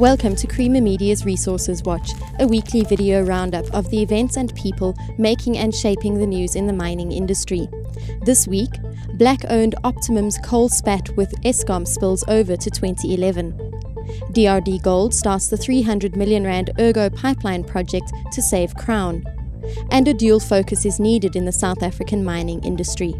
Welcome to Creamer Media's Resources Watch, a weekly video roundup of the events and people making and shaping the news in the mining industry. This week, Black-owned Optimum's coal spat with Eskom spills over to 2011. DRDGold starts the R300 m Ergo pipeline project to save Crown. And a dual focus is needed in the South African mining industry.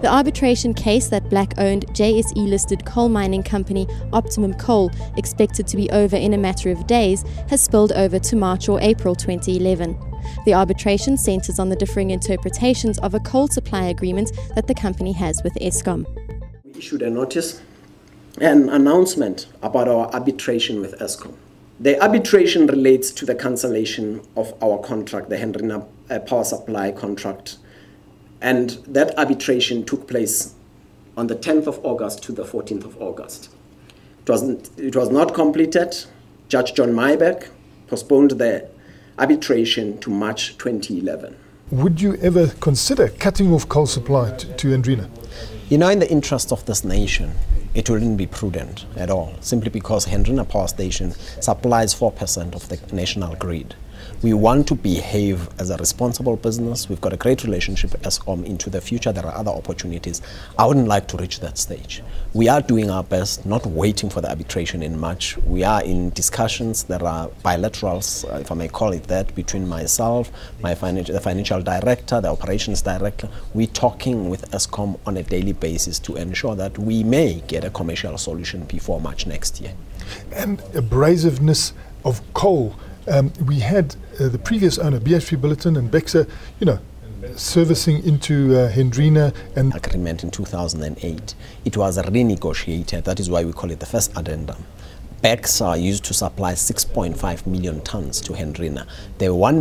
The arbitration case that Black-owned JSE-listed coal mining company Optimum Coal, expected to be over in a matter of days, has spilled over to March or April 2011. The arbitration centres on the differing interpretations of a coal supply agreement that the company has with Eskom. We issued a notice, an announcement about our arbitration with Eskom. The arbitration relates to the cancellation of our contract, the Hendrina power supply contract. And that arbitration took place on the 10th of August to the 14th of August. It was not completed. Judge John Mybeck postponed the arbitration to March 2011. Would you ever consider cutting off coal supply to Hendrina? You know, in the interest of this nation, it wouldn't be prudent at all, simply because Hendrina Power Station supplies 4% of the national grid. We want to behave as a responsible business. We've got a great relationship with Eskom into the future. There are other opportunities. I wouldn't like to reach that stage. We are doing our best, not waiting for the arbitration in March. We are in discussions. There are bilaterals, if I may call it that, between myself, the financial director, the operations director. We're talking with Eskom on a daily basis to ensure that we may get a commercial solution before March next year. And abrasiveness of coal. We had the previous owner, BHP Billiton and Bexa, servicing into Hendrina. And agreement in 2008. It was renegotiated. That is why we call it the first addendum. Bexa used to supply 6.5 million tons to Hendrina. The 1